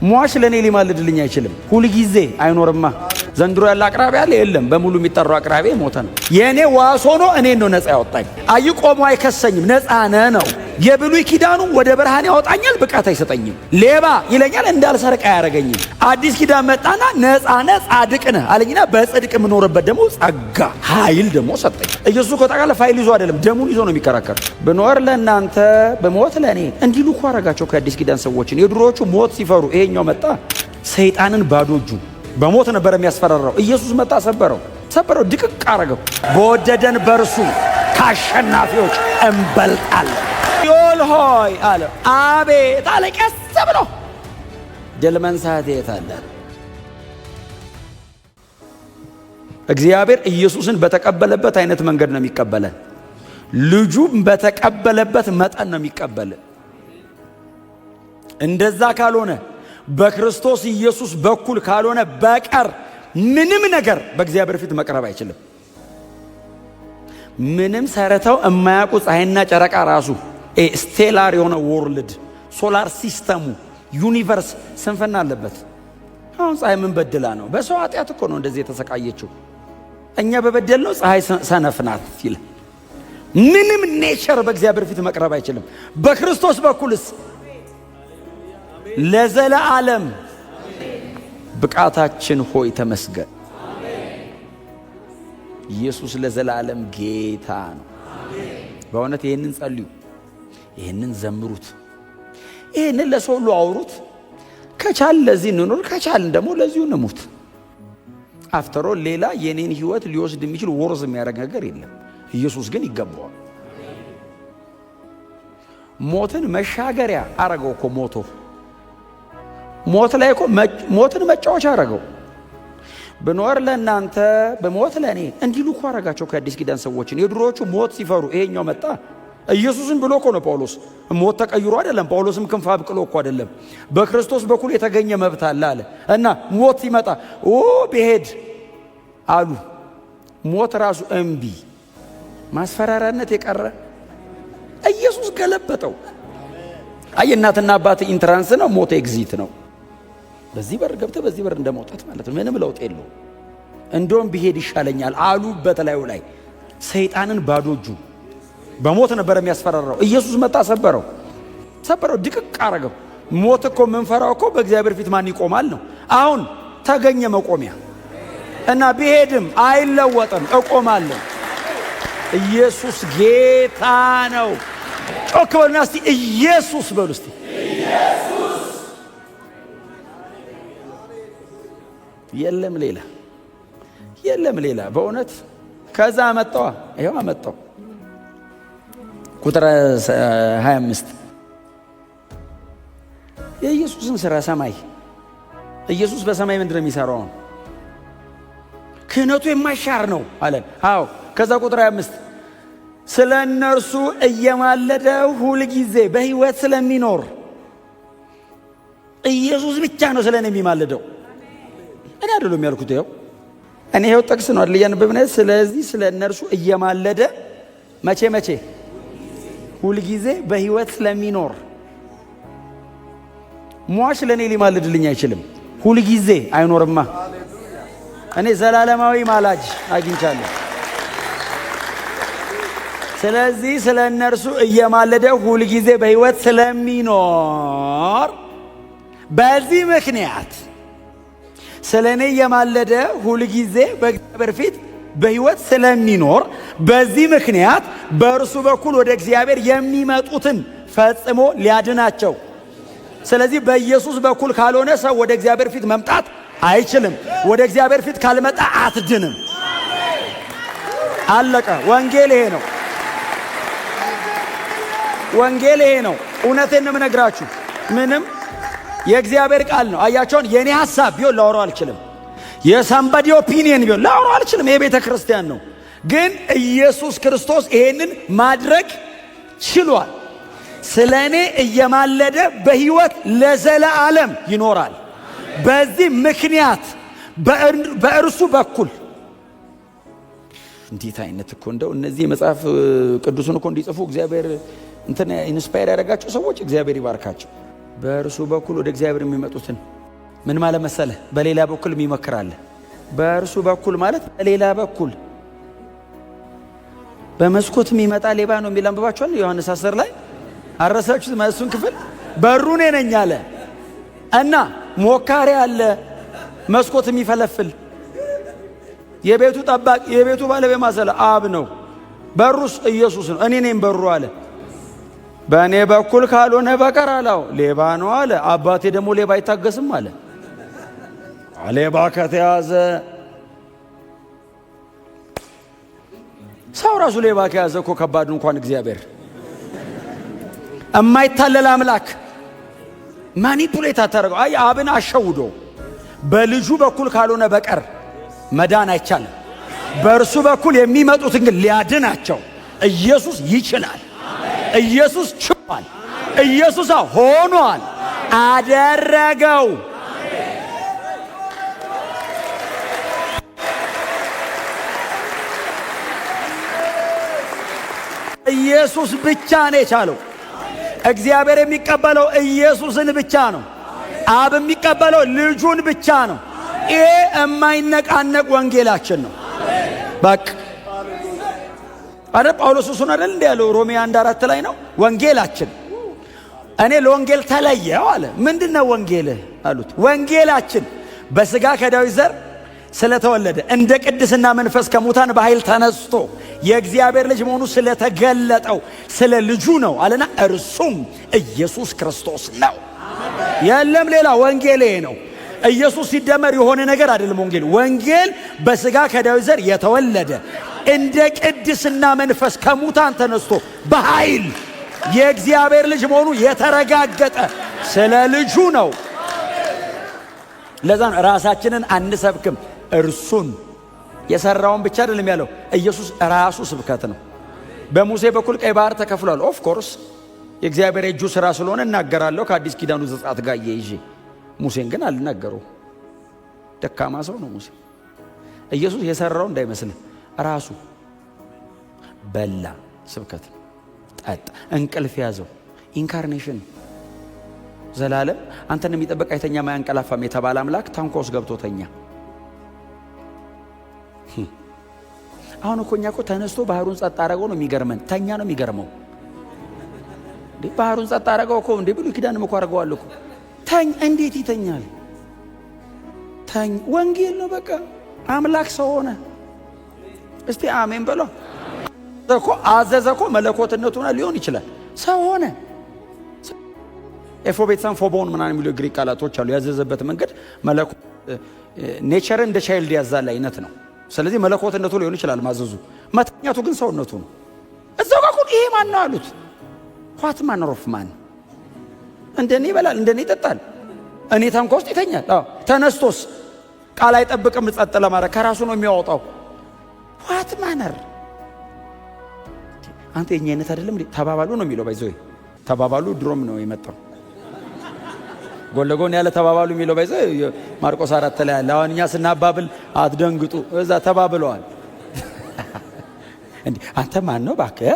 ሟች ለኔ ሊማልድልኝ አይችልም። ሁሉ ጊዜ አይኖርማ። ዘንድሮ ያለ አቅራቢ አለ የለም። በሙሉ የሚጠራው አቅራቢ ሞተ ነው። የኔ ዋስ ሆኖ እኔን ነው ነፃ ያወጣኝ። ቆሞ አይከሰኝም። ነፃ ነው። የብሉይ ኪዳኑ ወደ ብርሃን ያወጣኛል፣ ብቃት አይሰጠኝም። ሌባ ይለኛል፣ እንዳልሰርቅ አያረገኝም። አዲስ ኪዳን መጣና ነፃ ጻድቅ ነህ አለኝና በጽድቅ የምኖርበት ደግሞ ጸጋ ኃይል ደግሞ ሰጠኝ። ኢየሱስ እኮ ጠቃለ ፋይል ይዞ አይደለም ደሙን ይዞ ነው የሚከራከር። ብኖር ለእናንተ በሞት ለኔ እንዲሉ እኮ አረጋቸው ከአዲስ ኪዳን ሰዎችን። የድሮዎቹ ሞት ሲፈሩ ይሄኛው መጣ። ሰይጣንን ባዶ እጁ በሞት ነበር የሚያስፈራራው። ኢየሱስ መጣ፣ ሰበረው፣ ድቅቅ አረገው። በወደደን በርሱ ከአሸናፊዎች እንበልጣለን። ዮል ሆይ አለ። አቤት አለ። ቀስ ብሎ ድል መንሳት የት አለ? እግዚአብሔር ኢየሱስን በተቀበለበት አይነት መንገድ ነው የሚቀበለን። ልጁም በተቀበለበት መጠን ነው የሚቀበልን። እንደዛ ካልሆነ በክርስቶስ ኢየሱስ በኩል ካልሆነ በቀር ምንም ነገር በእግዚአብሔር ፊት መቅረብ አይችልም። ምንም ሰረተው የማያውቁ ፀሐይና ጨረቃ ራሱ ስቴላር የሆነ ወርልድ ሶላር ሲስተሙ ዩኒቨርስ ስንፍና አለበት። አሁን ፀሐይ ምን በድላ ነው? በሰው ኃጢአት እኮ ነው እንደዚህ የተሰቃየችው። እኛ በበደል ነው ፀሐይ ሰነፍ ናት ሲል ምንም ኔቸር በእግዚአብሔር ፊት መቅረብ አይችልም። በክርስቶስ በኩልስ ለዘለዓለም ብቃታችን ሆይ ተመስገን። ኢየሱስ ለዘላለም ጌታ ነው። በእውነት ይህንን ጸልዩ፣ ይህንን ዘምሩት፣ ይህንን ለሰው ሁሉ አውሩት። ከቻል ለዚህ እንኖር፣ ከቻልን ደግሞ ለዚሁ እንሙት። አፍተሮ ሌላ የኔን ህይወት ሊወስድ የሚችል ወርዝ የሚያደርግ ነገር የለም። ኢየሱስ ግን ይገባዋል። ሞትን መሻገሪያ አረገው እኮ ሞት ላይ እኮ ሞትን መጫወቻ አረገው። ብኖር ለእናንተ በሞት ለኔ እንዲሉ እኮ አረጋቸው ከአዲስ ኪዳን ሰዎችን። የድሮዎቹ ሞት ሲፈሩ ይሄኛው መጣ። ኢየሱስን ብሎ እኮ ነው ጳውሎስ። ሞት ተቀይሮ አይደለም። ጳውሎስም ክንፍ አብቅሎ እኮ አይደለም። በክርስቶስ በኩል የተገኘ መብት አለ እና ሞት ሲመጣ ብሄድ አሉ። ሞት ራሱ እምቢ ማስፈራራነት የቀረ ኢየሱስ ገለበጠው። አይ እናትና አባት ኢንትራንስ ነው፣ ሞት ኤግዚት ነው። በዚህ በር ገብተህ በዚህ በር እንደመውጣት ማለት ነው። ምንም ለውጥ የለው። እንደውም ብሄድ ይሻለኛል አሉበት። ላዩ ላይ ሰይጣንን ባዶ እጁ በሞት ነበር የሚያስፈራራው። ኢየሱስ መጣ፣ ሰበረው፣ ድቅቅ አረገው። ሞት እኮ የምንፈራው እኮ በእግዚአብሔር ፊት ማን ይቆማል ነው። አሁን ተገኘ መቆሚያ እና ብሄድም አይለወጥም፣ እቆማለሁ። ኢየሱስ ጌታ ነው። ጮክ በሉና እስቲ ኢየሱስ በሉ እስቲ። የለም ሌላ በእውነት። ከዛ አመጣዋ፣ ይሄው አመጣው። ቁጥር 25 የኢየሱስን ሥራ ሰማይ። ኢየሱስ በሰማይ ምንድነው የሚሰራው? ክህነቱ የማይሻር ነው አለን። አዎ። ከዛ ቁጥር 25 ስለ እነርሱ እየማለደ ሁል ጊዜ በሕይወት ስለሚኖር ኢየሱስ ብቻ ነው ስለኔ የሚማልደው። እኔ አይደለም ያልኩት። እኔ ይሄው ጥቅስ ነው አይደል ያነበብነው። ስለዚህ ስለ እነርሱ እየማለደ መቼ ሁል ጊዜ በሕይወት ስለሚኖር። ሟች ለኔ ሊማልድልኝ አይችልም። ሁል ጊዜ አይኖርማ። እኔ ዘላለማዊ ማላጅ አግኝቻለሁ። ስለዚህ ስለ እነርሱ እየማለደ ሁል ጊዜ በሕይወት ስለሚኖር በዚህ ምክንያት ስለ እኔ እየማለደ ሁል ጊዜ በእግዚአብሔር ፊት በሕይወት ስለሚኖር በዚህ ምክንያት በእርሱ በኩል ወደ እግዚአብሔር የሚመጡትን ፈጽሞ ሊያድናቸው። ስለዚህ በኢየሱስ በኩል ካልሆነ ሰው ወደ እግዚአብሔር ፊት መምጣት አይችልም። ወደ እግዚአብሔር ፊት ካልመጣ አትድንም። አለቀ። ወንጌል ይሄ ነው። እውነቴን ነው የምነግራችሁ። ምንም የእግዚአብሔር ቃል ነው። አያቸውን የኔ ሐሳብ ቢሆን ላወራው አልችልም። የሳምባዲ ኦፒኒየን ቢሆን ላወራው አልችልም። የቤተ ክርስቲያን ነው። ግን ኢየሱስ ክርስቶስ ይሄንን ማድረግ ችሏል። ስለ እኔ እየማለደ በሕይወት ለዘለዓለም ይኖራል። በዚህ ምክንያት በእርሱ በኩል እንዴት አይነት እኮ እንደው እነዚህ መጽሐፍ ቅዱስን እኮ እንዲጽፉ እግዚአብሔር ኢንስፓየር ያደረጋቸው ሰዎች እግዚአብሔር ይባርካቸው። በእርሱ በኩል ወደ እግዚአብሔር የሚመጡትን ምን ማለት መሰለ? በሌላ በኩል የሚመክራለ። በእርሱ በኩል ማለት በሌላ በኩል በመስኮት የሚመጣ ሌባ ነው የሚል አንብባችኋል። ዮሐንስ 10 ላይ አረሳችሁት? እሱን ክፍል በሩ እኔ ነኝ አለ እና ሞካሪ አለ፣ መስኮት የሚፈለፍል የቤቱ ጠባቂ፣ የቤቱ ባለቤት ማሰለ አብ ነው። በሩስ ኢየሱስ ነው። እኔ ነኝ በሩ አለ። በእኔ በኩል ካልሆነ በቀር አለው ሌባ ነው አለ። አባቴ ደግሞ ሌባ አይታገስም አለ። ሌባ ከተያዘ ሰው ራሱ ሌባ ከያዘ እኮ ከባድ ነው። እንኳን እግዚአብሔር የማይታለል አምላክ ማኒፑሌት አታደርገው። አይ አብን አሸውዶ በልጁ በኩል ካልሆነ በቀር መዳን አይቻልም። በእርሱ በኩል የሚመጡትን ግን ሊያድናቸው ኢየሱስ ይችላል። ኢየሱስ ችሏል። ኢየሱስ ሆኗል፣ አደረገው። ኢየሱስ ብቻ ነው የቻለው። እግዚአብሔር የሚቀበለው ኢየሱስን ብቻ ነው። አብ የሚቀበለው ልጁን ብቻ ነው። ይሄ የማይነቃነቅ ወንጌላችን ነው። በቃ አረ ጳውሎስ እሱን አይደል እንዴ ያለው? ሮሜ 1:4 ላይ ነው ወንጌላችን። እኔ ለወንጌል ተለየው አለ። ምንድነው ወንጌልህ አሉት። ወንጌላችን በሥጋ ከዳዊት ዘር ስለተወለደ እንደ ቅድስና መንፈስ ከሙታን በኃይል ተነስቶ የእግዚአብሔር ልጅ መሆኑ ስለተገለጠው ስለ ልጁ ነው አለና እርሱም ኢየሱስ ክርስቶስ ነው። የለም ሌላ ወንጌል ነው። ኢየሱስ ሲደመር የሆነ ነገር አይደለም። ወንጌል በሥጋ ከዳዊት ዘር የተወለደ እንደ ቅድስና መንፈስ ከሙታን ተነስቶ በኃይል የእግዚአብሔር ልጅ መሆኑ የተረጋገጠ ስለ ልጁ ነው። ለዛ ነው ራሳችንን አንሰብክም። እርሱን የሰራውን ብቻ አይደለም ያለው። ኢየሱስ ራሱ ስብከት ነው። በሙሴ በኩል ቀይ ባህር ተከፍሏል። ኦፍ ኮርስ የእግዚአብሔር እጁ ሥራ ስለሆነ እናገራለሁ ከአዲስ ኪዳኑ ዘጸአት ጋር ይዤ። ሙሴን ግን አልናገረው። ደካማ ሰው ነው ሙሴ። ኢየሱስ የሰራው እንዳይመስል ራሱ በላ፣ ስብከት ጠጣ፣ እንቅልፍ ያዘው። ኢንካርኔሽን ዘላለም አንተን የሚጠብቅ አይተኛም አያንቀላፋም የተባለ አምላክ ታንኳ ውስጥ ገብቶ ተኛ። አሁን እኮ እኛ እኮ ተነስቶ ባህሩን ጸጥ አደረገው ነው የሚገርመን። ተኛ ነው የሚገርመው። ባህሩን ጸጥ አደረገው እኮ እንዴ ብሉይ ኪዳንም እኮ አደረገዋል እኮ። ተኝ እንዴት ይተኛል? ተኝ ወንጌል ነው በቃ። አምላክ ሰው ሆነ። እስቲ አሜን በሎ። አዘዘ እኮ መለኮትነቱና ሊሆን ይችላል። ሰው ሆነ። ኤፎቤትሳን ፎቦን ምናምን የሚሉ ግሪክ ቃላቶች አሉ። ያዘዘበት መንገድ መለኮት ኔቸር እንደ ቻይልድ ያዛል አይነት ነው። ስለዚህ መለኮትነቱ ሊሆን ይችላል ማዘዙ። መተኛቱ ግን ሰውነቱ ነው። እዛው ጋር ይሄ ማን ነው አሉት። ዋት ማነር ኦፍ ማን? እንደኔ ይበላል፣ እንደኔ ይጠጣል፣ እኔ ታንኳ ውስጥ ይተኛል። ተነስቶስ ቃል አይጠብቅም ጸጥ ለማድረግ ከራሱ ነው የሚያወጣው። ዋት ማነር? አንተ የኛ አይነት አይደለም እንዴ? ተባባሉ ነው የሚለው። ባይዘው ተባባሉ ድሮም ነው የመጣው። ጎን ለጎን ያለ ተባባሉ የሚለው ባይዘው ማርቆስ 4 ላይ ያለ። አሁን እኛ ስናባብል አትደንግጡ፣ እዛ ተባብለዋል። እንዴ አንተ ማን ነው እባክህ?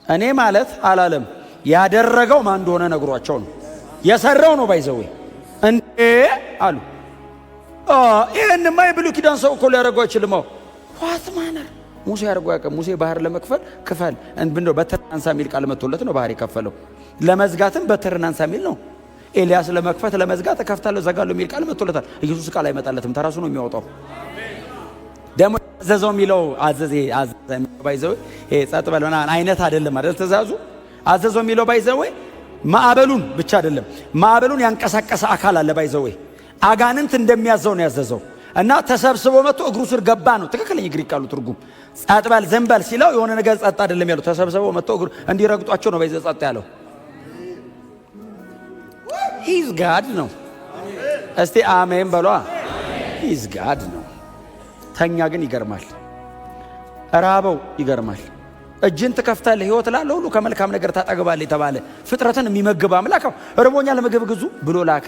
እኔ ማለት አላለም። ያደረገው ማን እንደሆነ ነግሯቸው ነው። የሰራው ነው ባይዘው እንዴ አሉ። ይሄንማ የብሉይ ኪዳን ሰው እኮ ሊያደርገው አይችልም። ዋት ማነር? ሙሴ ያደርገው ያውቃል። ሙሴ ባህር ለመክፈል ክፈል እንብንዶ በትርን አንሳ የሚል ቃል መጥቶለት ነው ባህር የከፈለው። ለመዝጋትም በትርን አንሳ የሚል ነው። ኤልያስ ለመክፈት ለመዝጋት እከፍታለሁ ዘጋለሁ የሚል ቃል መጥቶለታል። ኢየሱስ ቃል አይመጣለትም፣ ተራሱ ነው የሚያወጣው። ደግሞ አዘዘው የሚለው አዘዘ ባይዘው ይሄ ጸጥ በለና አይነት አይደለም አይደል? ተዛዙ አዘዘው የሚለው ባይዘው ማዕበሉን ብቻ አይደለም፣ ማዕበሉን ያንቀሳቀሰ አካል አለ ባይዘው። አጋንንት እንደሚያዘው ነው ያዘዘው እና ተሰብስቦ መጥቶ እግሩ ስር ገባ ነው ትክክለኛ ግሪክ ቃሉ ትርጉም። ጸጥ በል ዘንበል ሲለው የሆነ ነገር ጸጥ አይደለም ያለው፣ ተሰብስቦ መጥቶ እግሩ እንዲረግጧቸው ነው ባይዘው ጸጥ ያለው። ሂዝ ጋድ ነው። እስቲ አሜን በሏ። ሂዝ ጋድ ነው። ተኛ ግን ይገርማል። ራበው ይገርማል። እጅን ትከፍታለህ ሕይወት ላለው ሁሉ ከመልካም ነገር ታጠግባለህ የተባለ ፍጥረትን የሚመግብ አምላክ እርቦኛል ምግብ ግዙ ብሎ ላከ።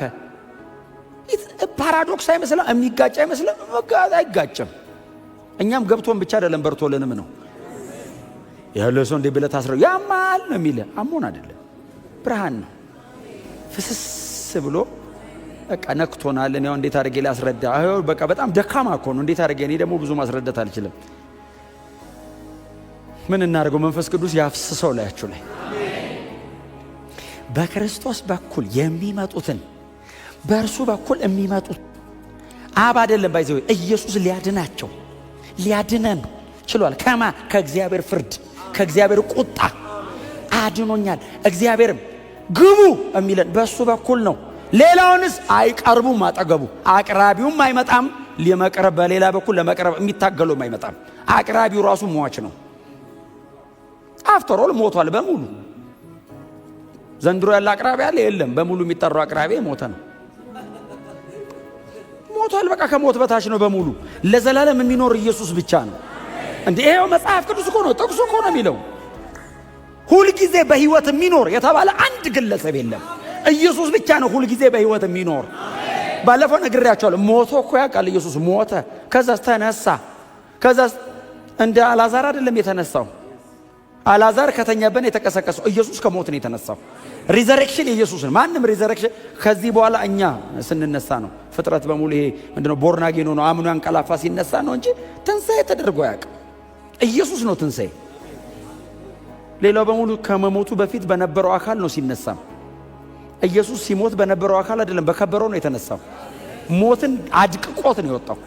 ፓራዶክስ አይመስልም? የሚጋጭ አይመስልም? አይጋጭም። እኛም ገብቶን ብቻ አይደለም በርቶልንም ነው ያለ ሰው እንደ ብለህ ታስረው ያማል ነው የሚል አሞን አይደለም። ብርሃን ነው። ፍስስ ብሎ በቃ ነክቶናል። እኔ እንዴት አድርጌ ላስረዳ? በቃ በጣም ደካማ እኮ ነው። እንዴት አድርጌ እኔ ደግሞ ብዙ ማስረዳት አልችልም። ምን እናደርገው? መንፈስ ቅዱስ ያፍስሰው ላያችሁ ላይ። በክርስቶስ በኩል የሚመጡትን በእርሱ በኩል የሚመጡት አብ አይደለም ባይዘው ኢየሱስ ሊያድናቸው ሊያድነን ችሏል። ከማ ከእግዚአብሔር ፍርድ ከእግዚአብሔር ቁጣ አድኖኛል። እግዚአብሔርም ግቡ የሚለን በእሱ በኩል ነው። ሌላውንስ አይቀርቡም። አጠገቡ አቅራቢውም አይመጣም። ለመቅረብ በሌላ በኩል ለመቅረብ የሚታገለውም አይመጣም። አቅራቢው ራሱ ሟች ነው። አፍተር ኦል ሞቷል በሙሉ። ዘንድሮ ያለ አቅራቢ አለ የለም። በሙሉ የሚጠራው አቅራቢ ሞተ ነው። ሞቷል። በቃ ከሞት በታች ነው በሙሉ። ለዘላለም የሚኖር ኢየሱስ ብቻ ነው። እንዴ ይሄው መጽሐፍ ቅዱስ እኮ ነው፣ ጥቅሱ እኮ ነው የሚለው። ሁልጊዜ በህይወት የሚኖር የተባለ አንድ ግለሰብ የለም። ኢየሱስ ብቻ ነው ሁልጊዜ በህይወት የሚኖር። ባለፈው ነግሬያቸዋለሁ። ሞቶ እኮ ያውቃል ኢየሱስ። ሞተ፣ ከዛስ ተነሳ። ከዛስ እንደ አልዓዛር አይደለም የተነሳው። አልዓዛር ከተኛበት የተቀሰቀሰው፣ ኢየሱስ ከሞት ነው የተነሳው። ሪዘሬክሽን ኢየሱስ ነው። ማንም ሪዘሬክሽን ከዚህ በኋላ እኛ ስንነሳ ነው። ፍጥረት በሙሉ ይሄ ምንድነው ቦርናጌኖ ነው አምኖ ያንቀላፋ ሲነሳ ነው እንጂ ትንሣኤ ተደርጎ ያውቃል። ኢየሱስ ነው ትንሣኤ። ሌላው በሙሉ ከመሞቱ በፊት በነበረው አካል ነው ሲነሳ። ኢየሱስ ሲሞት በነበረው አካል አይደለም፣ በከበረው ነው የተነሳው። ሞትን አድቅቆት ነው የወጣው።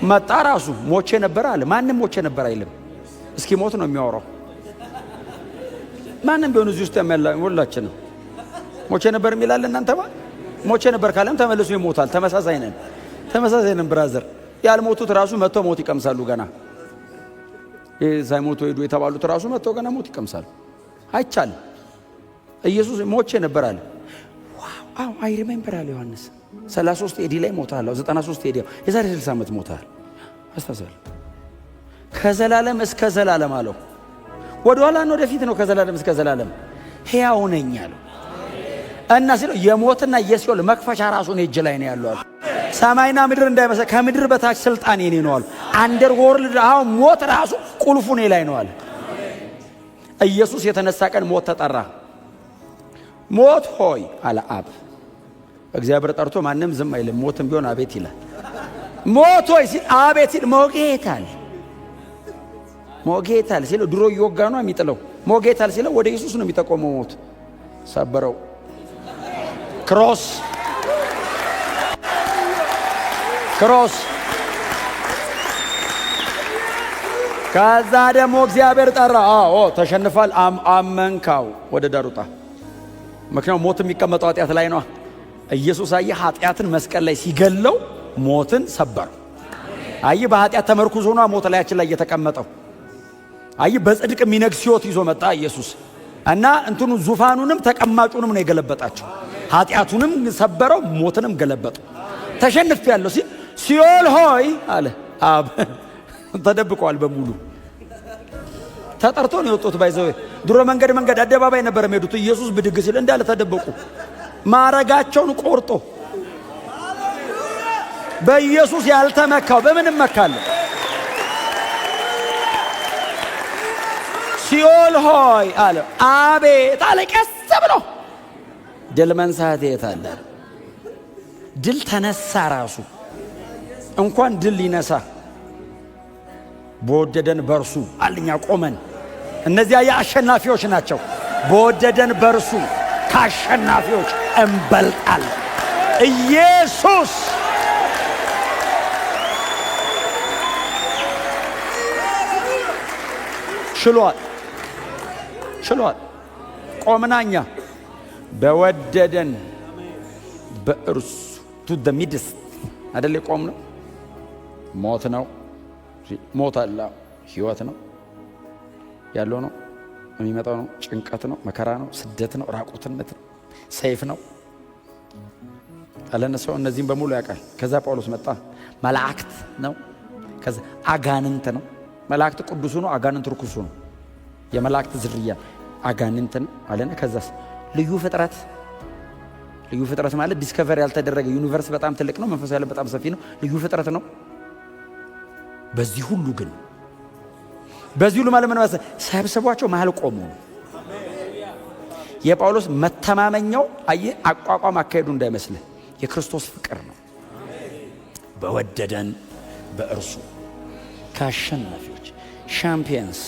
መጣ ራሱ ሞቼ ነበር አለ። ማንም ሞቼ ነበር አይልም። እስኪ ሞት ነው የሚያወራው። ማንም ቢሆን እዚህ ውስጥ ሁላችን ነው ሞቼ ነበር የሚላል። እናንተማ ሞቼ ነበር ካለም ተመልሶ ይሞታል። ተመሳሳይ ነን ብራዘር። ያልሞቱት ራሱ መጥቶ ሞት ይቀምሳሉ ገና። ሳይሞቱ ሄዱ የተባሉት ራሱ መጥቶ ገና ሞት ይቀምሳሉ። አይቻልም። ኢየሱስ ሞቼ ነበር አለ። ዋው አይ ሪሜምበር አለ ዮሐንስ 33 ኤዲ ላይ ሞታል። 93 ኤዲ የዛሬ 60 ዓመት ሞታል። አስተሳሰል ከዘላለም እስከ ዘላለም አለው። ወደ ኋላ ነው ወደፊት ነው። ከዘላለም እስከ ዘላለም ሕያው ነኝ አለው እና ሲለው የሞትና የሲኦል መክፈቻ ራሱን እጅ ላይ ነው ያለው። ሰማይና ምድር እንዳይመሰል ከምድር በታች ስልጣን የኔ ነው አለ። አንደር ወርልድ አሁን ሞት ራሱ ቁልፉ እኔ ላይ ነው አለ። ኢየሱስ የተነሳ ቀን ሞት ተጠራ። ሞት ሆይ አለ አብ። እግዚአብሔር ጠርቶ ማንም ዝም አይልም። ሞትም ቢሆን አቤት ይላል። ሞት ሆይ ሲል አቤት ሲል ሞጌታል ሲለው ድሮ እየወጋ ነው የሚጥለው። ሞጌታል ሲለው ወደ ኢየሱስ ነው የሚጠቆመው። ሞት ሰበረው። ክሮስ ከዛ ደግሞ እግዚአብሔር ጠራ። ተሸንፋል። አመንካው ወደ ዳር ውጣ። ምክንያቱም ሞት የሚቀመጠው ኃጢአት ላይ ነው። ኢየሱስ አየህ ኃጢአትን መስቀል ላይ ሲገለው ሞትን ሰበረው። አየህ በኃጢአት ተመርኩዞ ነው ሞት ላያችን ላይ እየተቀመጠው። አየህ በጽድቅ የሚነግስ ሕይወት ይዞ መጣ ኢየሱስ እና እንትኑ ዙፋኑንም ተቀማጩንም ነው የገለበጣቸው። ኃጢአቱንም ሰበረው፣ ሞትንም ገለበጠው። ተሸንፌያለሁ ሲል ሲኦል ሆይ አለ አብ። ተደብቀዋል በሙሉ ተጠርቶ ነው የወጡት። ባይዘው ድሮ መንገድ አደባባይ ነበር የሚሄዱት። ኢየሱስ ብድግ ሲል እንዳለ ተደበቁ። ማረጋቸውን ቆርጦ በኢየሱስ ያልተመካው በምንም መካለ። ሲኦል ሆይ አለ አቤት አለ። ቀስ ብሎ ድል መንሳት የታለ? ድል ተነሳ ራሱ። እንኳን ድል ሊነሳ በወደደን በርሱ አልኛ ቆመን። እነዚያ የአሸናፊዎች ናቸው። በወደደን በርሱ ከአሸናፊዎች እንበልጣል። ኢየሱስ ችሏል። ቆምናኛ በወደደን በእርሱ ቱ ዘ ሚድስ አይደል? ቆም ነው። ሞት ነው። ሞት አለ። ህይወት ነው ያለው ነው የሚመጣው ነው። ጭንቀት ነው፣ መከራ ነው፣ ስደት ነው፣ ራቁትነት ነው፣ ሰይፍ ነው አለነሰው። እነዚህም በሙሉ ያውቃል። ከዛ ጳውሎስ መጣ። መላእክት ነው። ከዛ አጋንንት ነው። መላእክት ቅዱሱ ነው፣ አጋንንት ርኩሱ ነው። የመላእክት ዝርያ አጋንንት ነው አለና ከዛስ ልዩ ፍጥረት ማለት ዲስከቨር ያልተደረገ ዩኒቨርስ በጣም ትልቅ ነው። መንፈሳዊ ዓለም በጣም ሰፊ ነው። ልዩ ፍጥረት ነው። በዚህ ሁሉ ማለት ምን ማለት ሰብስቧቸው መሃል ቆሙ። የጳውሎስ መተማመኛው አቋቋም አካሄዱ እንዳይመስልህ የክርስቶስ ፍቅር ነው። በወደደን በእርሱ ከአሸናፊዎች ሻምፒየንስ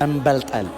እንበልጣለን።